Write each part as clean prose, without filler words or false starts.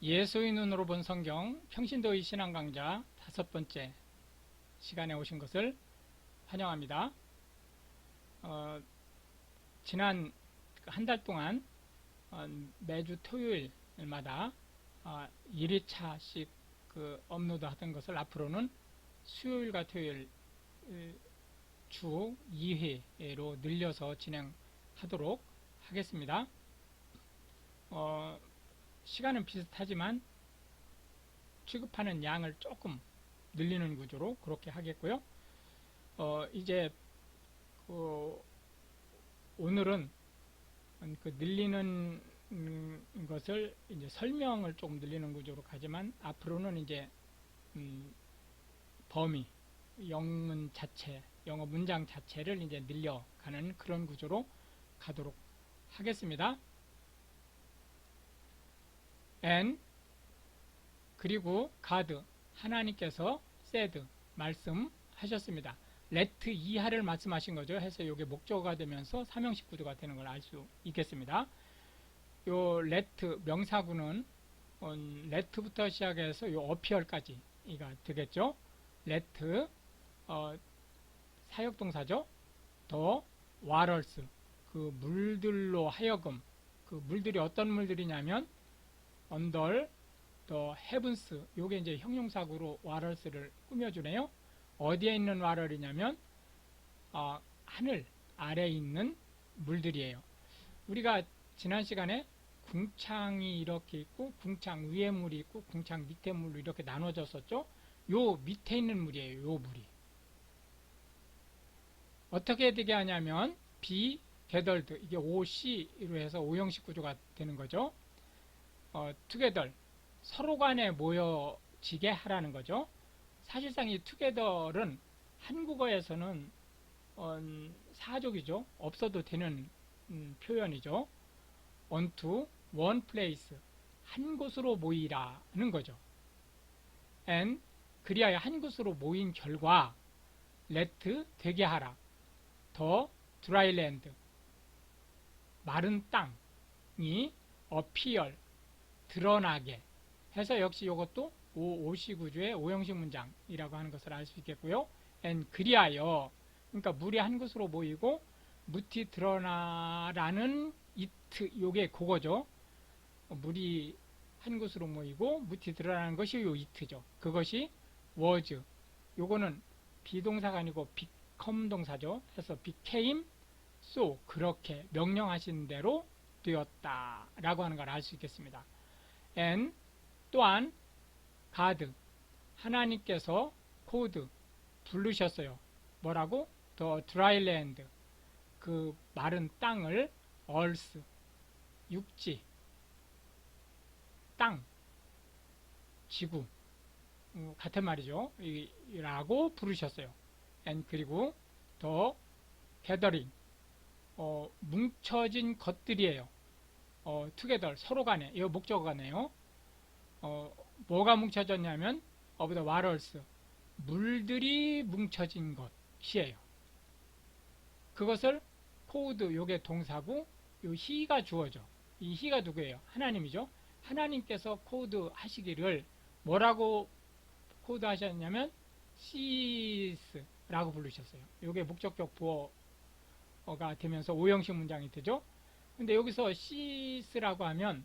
예수의 눈으로 본 성경 평신도의 신앙 강좌 5번째 시간에 오신 것을 환영합니다. 지난 한 달 동안 매주 토요일마다 1회차씩 업로드 하던 것을 앞으로는 수요일과 토요일 주 2회로 늘려서 진행하도록 하겠습니다. 시간은 비슷하지만 취급하는 양을 조금 늘리는 구조로 그렇게 하겠고요. 이제 오늘은 늘리는 것을 이제 설명을 조금 늘리는 구조로 가지만 앞으로는 이제 범위, 영문 자체, 영어 문장 자체를 이제 늘려가는 그런 구조로 가도록 하겠습니다. and 그리고 God 하나님께서 said 말씀하셨습니다. let 이하를 말씀하신 거죠. 해서 이게 목적어가 되면서 삼형식 구조가 되는 걸 알 수 있겠습니다. 요 let 명사구는 let부터 시작해서 요 appear까지가 되겠죠. let 사역동사죠. the waters 그 물들로 하여금 그 물들이 어떤 물들이냐면 under the heavens 요게 이제 형용사구로 waters를 꾸며주네요. 어디에 있는 water이냐면 하늘 아래에 있는 물들이에요. 우리가 지난 시간에 궁창이 이렇게 있고 궁창 위에 물이 있고 궁창 밑에 물로 이렇게 나눠졌었죠. 요 밑에 있는 물이에요. 요 물이 어떻게 되게 하냐면 be gathered 이게 OC로 해서 오형식 구조가 되는 거죠. together 서로 간에 모여지게 하라는 거죠. 사실상 이 together는 한국어에서는 사족이죠. 없어도 되는 표현이죠. onto one place 한 곳으로 모이라는 거죠. and 그리하여 한 곳으로 모인 결과 let 되게 하라 the dry land 마른 땅이 appear 드러나게 해서 역시 이것도 오시 구조의 오형식 문장이라고 하는 것을 알 수 있겠고요. and 그리하여 그러니까 물이 한 곳으로 모이고 무티 드러나라는 it 요게 그거죠. 물이 한 곳으로 모이고 무티 드러나는 것이 요 it죠. 그것이 was 요거는 비동사가 아니고 become 동사죠. 그래서 became so 그렇게 명령하신 대로 되었다 라고 하는 걸 알 수 있겠습니다. and 또한 God 하나님께서 called 부르셨어요. 뭐라고? the dry land 그 마른 땅을 earth 육지 땅 지구 같은 말이죠. 라고 부르셨어요. and 그리고 the gathering 뭉쳐진 것들이에요. together 서로 간에 이 목적어가네요. 뭐가 뭉쳐졌냐면 of the waters 물들이 뭉쳐진 것이에요. 그것을 called 요게 동사고 요 he가 주어져. 이 he가 누구예요? 하나님이죠. 하나님께서 called 하시기를 뭐라고 called 하셨냐면 sees 라고 부르셨어요. 요게 목적격 보어가 되면서 오형식 문장이 되죠. 근데 여기서 sees라고 하면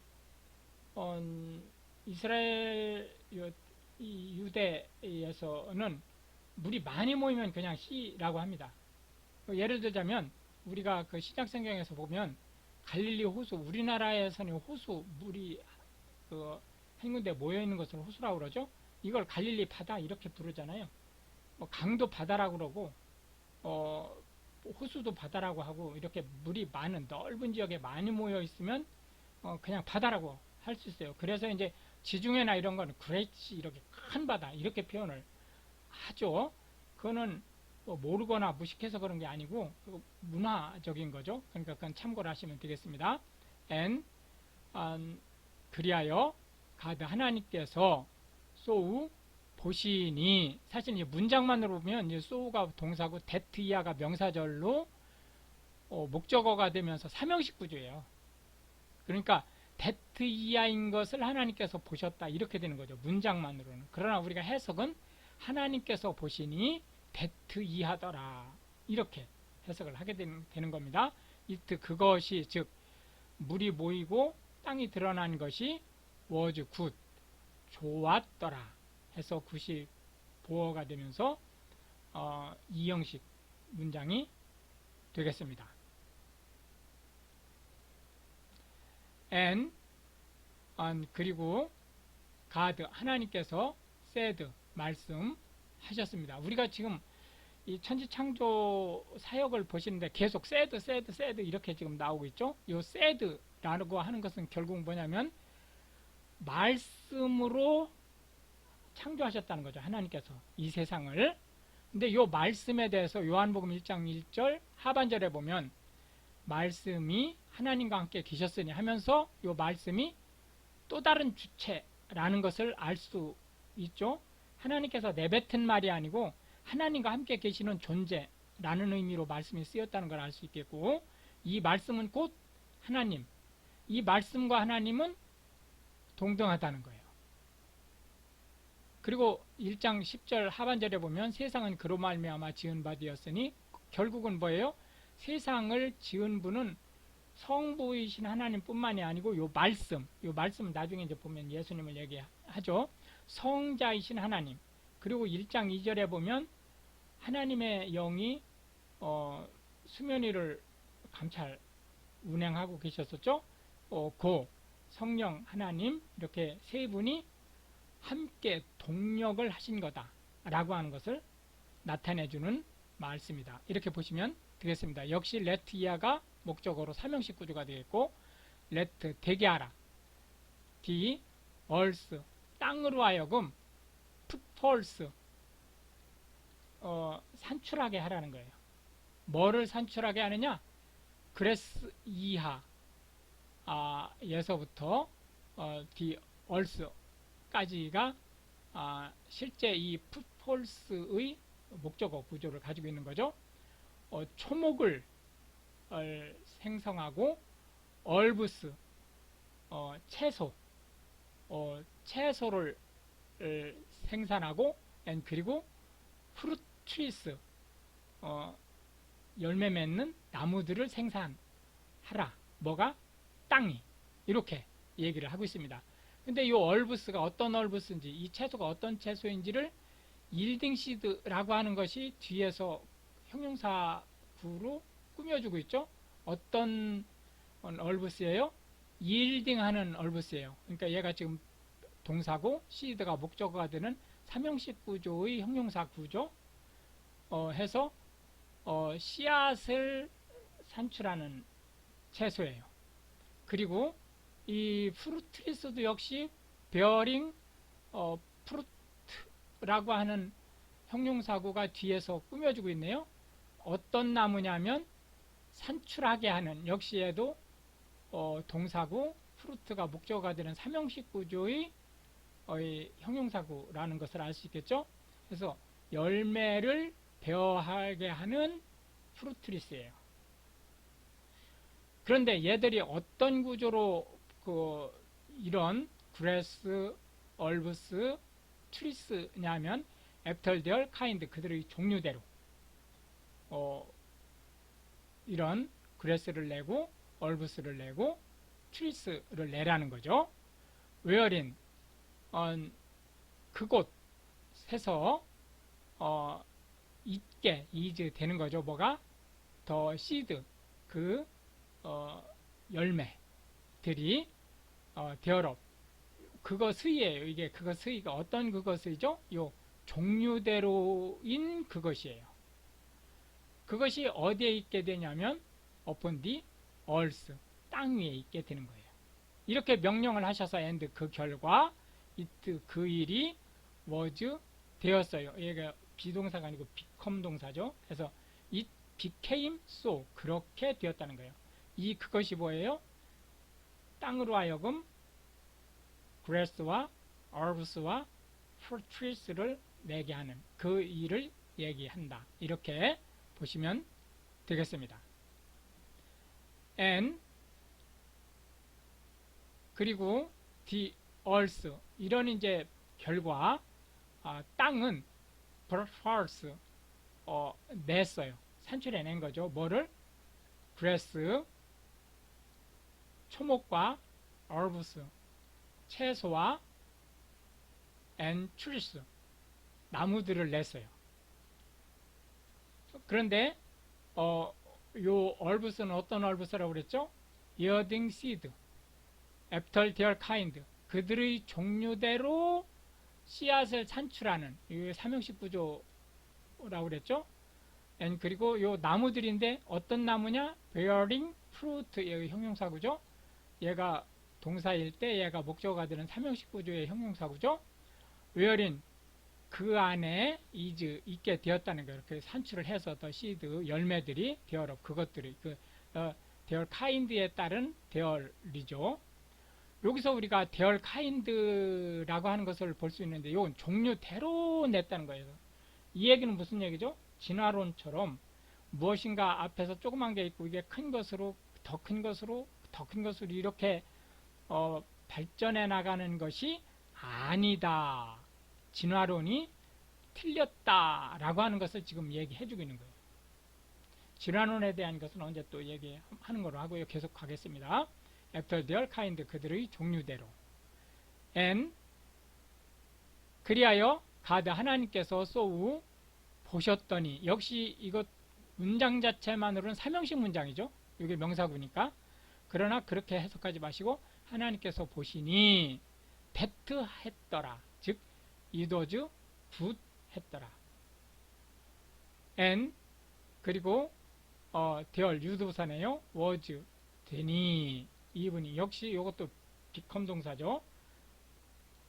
이스라엘 이 유대에서는 물이 많이 모이면 그냥 시라고 합니다. 예를 들자면 우리가 그 신약 성경에서 보면 갈릴리 호수 우리나라에서는 호수 물이 한 군데 모여 있는 것을 호수라고 그러죠. 이걸 갈릴리 바다 이렇게 부르잖아요. 강도 바다라고 그러고 호수도 바다라고 하고 이렇게 물이 많은 넓은 지역에 많이 모여 있으면 그냥 바다라고 할 수 있어요. 그래서 이제 지중해나 이런 거는 그레이트 이렇게 큰 바다 이렇게 표현을 하죠. 그거는 모르거나 무식해서 그런 게 아니고 문화적인 거죠. 그러니까 그건 참고를 하시면 되겠습니다. and 그리하여 God 하나님께서 so 보시니 사실 이제 문장만으로 보면 이제 so가 동사고 that 이하가 명사절로 목적어가 되면서 삼형식 구조예요. 그러니까 that that 이하인 것을 하나님께서 보셨다. 이렇게 되는 거죠. 문장만으로는. 그러나 우리가 해석은 하나님께서 보시니 that 이하더라. 이렇게 해석을 하게 되는 겁니다. it 그것이 즉 물이 모이고 땅이 드러난 것이 was good 좋았더라 해서 굿이 보어가 되면서 이 형식 문장이 되겠습니다. and 그리고 God 하나님께서 said 말씀하셨습니다. 우리가 지금 이 천지창조 사역을 보시는데 계속 said 이렇게 지금 나오고 있죠. 이 said라고 하는 것은 결국 뭐냐면 말씀으로 창조하셨다는 거죠. 하나님께서 이 세상을. 근데 이 말씀에 대해서 요한복음 1장 1절 하반절에 보면 말씀이 하나님과 함께 계셨으니 하면서 이 말씀이 또 다른 주체라는 것을 알 수 있죠. 하나님께서 내뱉은 말이 아니고 하나님과 함께 계시는 존재라는 의미로 말씀이 쓰였다는 걸 알 수 있겠고, 이 말씀은 곧 하나님, 이 말씀과 하나님은 동등하다는 거예요. 그리고 1장 10절 하반절에 보면 세상은 그로 말미암아 지은 바 되었으니 결국은 뭐예요? 세상을 지은 분은 성부이신 하나님뿐만이 아니고 요 말씀은 나중에 이제 보면 예수님을 얘기하죠. 성자이신 하나님. 그리고 1장 2절에 보면 하나님의 영이 수면 위를 감찰 운행하고 계셨었죠. 고 성령 하나님 이렇게 세 분이 함께 동력을 하신 거다 라고 하는 것을 나타내주는 말씀이다. 이렇게 보시면 되겠습니다. 역시 let 이하가 목적어로 삼형식 구조가 되겠고, let 되게 하라, the earth 땅으로 하여금 put forth 산출하게 하라는 거예요. 뭐를 산출하게 하느냐? grass 이하 에서부터 the earth 까지가 실제 이 put forth의 목적어 구조를 가지고 있는 거죠. 초목을 생성하고 얼부스 채소 채소를 생산하고 그리고 fruit trees 열매 맺는 나무들을 생산하라. 뭐가? 땅이. 이렇게 얘기를 하고 있습니다. 근데 이 얼부스가 어떤 얼부스인지, 이 채소가 어떤 채소인지를 yielding seed라고 하는 것이 뒤에서 형용사구로 꾸며주고 있죠. 어떤 얼부스예요? yielding 하는 얼부스예요. 그러니까 얘가 지금 동사고 seed가 목적어가 되는 삼형식 구조의 형용사 구조 해서 씨앗을 산출하는 채소예요. 그리고 이 프루트리스도 역시 bearing fruit라고 하는 형용사구가 뒤에서 꾸며주고 있네요. 어떤 나무냐면 산출하게 하는, 역시 얘도 동사구 fruit가 목적어가 되는 삼형식 구조의 형용사구라는 것을 알 수 있겠죠. 그래서 열매를 배어하게 하는 프루트리스예요. 그런데 얘들이 어떤 구조로 이런 그레스, 얼브스, 트리스냐면 after their kind 그들의 종류대로 이런 그레스를 내고 얼브스를 내고 트리스를 내라는 거죠. wherein 그곳에서 있게 is 되는 거죠. 뭐가? the seed 그 열매들이 thereof 그것의예요. 이게 그것의가 어떤 그것이죠? 요 종류대로인 그것이에요. 그것이 어디에 있게 되냐면 upon the earth 땅 위에 있게 되는 거예요. 이렇게 명령을 하셔서 and 그 결과 it 그 일이 was 되었어요. 얘가 비동사가 아니고 become 동사죠. 그래서 it became so 그렇게 되었다는 거예요. 이 그것이 뭐예요? 땅으로 하여금 grass와 herbs와 fruit trees를 내게 하는 그 일을 얘기한다. 이렇게 보시면 되겠습니다. and 그리고 the earth 이런 이제 결과 땅은 first 냈어요. 산출해낸 거죠. 뭐를? grass 초목과 herbs 채소와 and trees 나무들을 냈어요. 그런데 요 herbs는 어떤 herbs라고 그랬죠? yielding seed after their kind 그들의 종류대로 씨앗을 산출하는 이 삼형식 구조라고 그랬죠? and 그리고 요 나무들인데 어떤 나무냐? bearing fruit 여기 형용사구죠? 얘가 동사일 때 얘가 목적어가 되는 삼형식 구조의 형용사구죠? wherein 그 안에 is 있게 되었다는 거예요. 이렇게 산출을 해서 더 시드 열매들이 develop 그것들이 their kind에 따른 their이죠. 여기서 우리가 their kind라고 하는 것을 볼 수 있는데 이건 종류대로 냈다는 거예요. 이 얘기는 무슨 얘기죠? 진화론처럼 무엇인가 앞에서 조그만 게 있고 이게 큰 것으로 더 큰 것으로 더 큰 것으로 이렇게 발전해 나가는 것이 아니다. 진화론이 틀렸다라고 하는 것을 지금 얘기해 주고 있는 거예요. 진화론에 대한 것은 언제 또 얘기하는 걸로 하고요. 계속 가겠습니다. After their kind 그들의 종류대로 and 그리하여 가드 하나님께서 소우 보셨더니 역시 이것 문장 자체만으로는 삼형식 문장이죠. 이게 명사구니까. 그러나 그렇게 해석하지 마시고 하나님께서 보시니 배트 했더라. 즉 it was good 했더라. and 그리고 their 유도사네요. was 되니 이분이 역시 이것도 become 동사죠.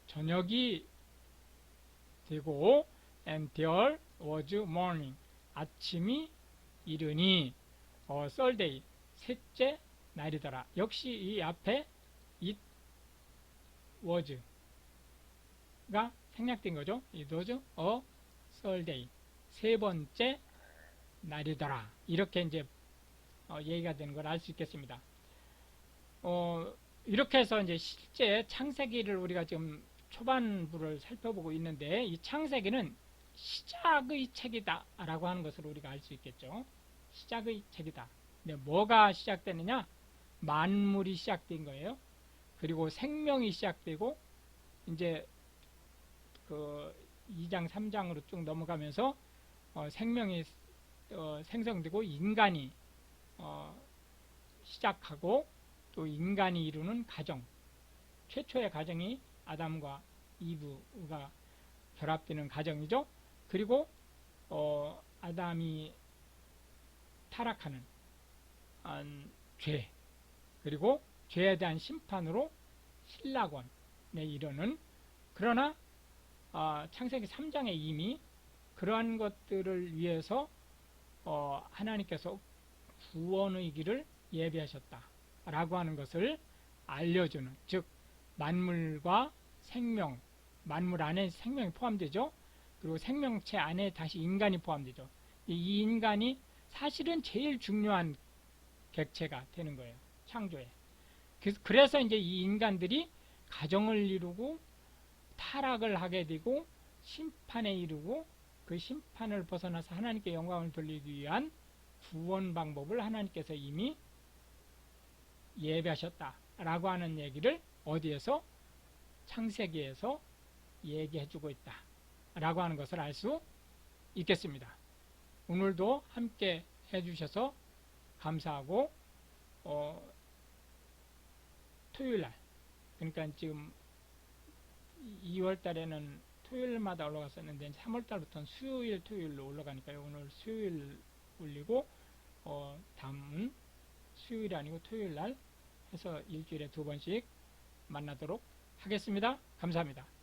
저녁이 되고 and there was morning 아침이 이르니 third day 셋째 날이더라. 역시 이 앞에 it was가 생략된 거죠. it was a third day 세 번째 날이더라. 이렇게 이제 얘기가 되는 걸 알 수 있겠습니다. 이렇게 해서 이제 실제 창세기를 우리가 지금 초반부를 살펴보고 있는데 이 창세기는 시작의 책이다 라고 하는 것을 우리가 알 수 있겠죠. 시작의 책이다. 근데 뭐가 시작되느냐? 만물이 시작된 거예요. 그리고 생명이 시작되고 이제 그 2장 3장으로 쭉 넘어가면서 생명이 생성되고 인간이 시작하고 또 인간이 이루는 가정 최초의 가정이 아담과 이브가 결합되는 가정이죠. 그리고 아담이 타락하는 죄 그리고 죄에 대한 심판으로 신락원에 이르는 그러나 창세기 3장에 이미 그러한 것들을 위해서 하나님께서 구원의 길을 예비하셨다 라고 하는 것을 알려주는 즉 만물과 생명 만물 안에 생명이 포함되죠. 그리고 생명체 안에 다시 인간이 포함되죠. 이 인간이 사실은 제일 중요한 객체가 되는 거예요. 창조에. 그래서 이제 이 인간들이 가정을 이루고 타락을 하게 되고 심판에 이르고 그 심판을 벗어나서 하나님께 영광을 돌리기 위한 구원 방법을 하나님께서 이미 예배하셨다라고 하는 얘기를 어디에서? 창세기에서 얘기해주고 있다라고 하는 것을 알 수 있겠습니다. 오늘도 함께 해주셔서 감사하고 토요일날 그러니까 지금 2월 달에는 토요일마다 올라갔었는데 3월 달부터는 수요일 토요일로 올라가니까요. 오늘 수요일 올리고 다음은 수요일이 아니고 토요일날 해서 일주일에 2번씩 만나도록 하겠습니다. 감사합니다.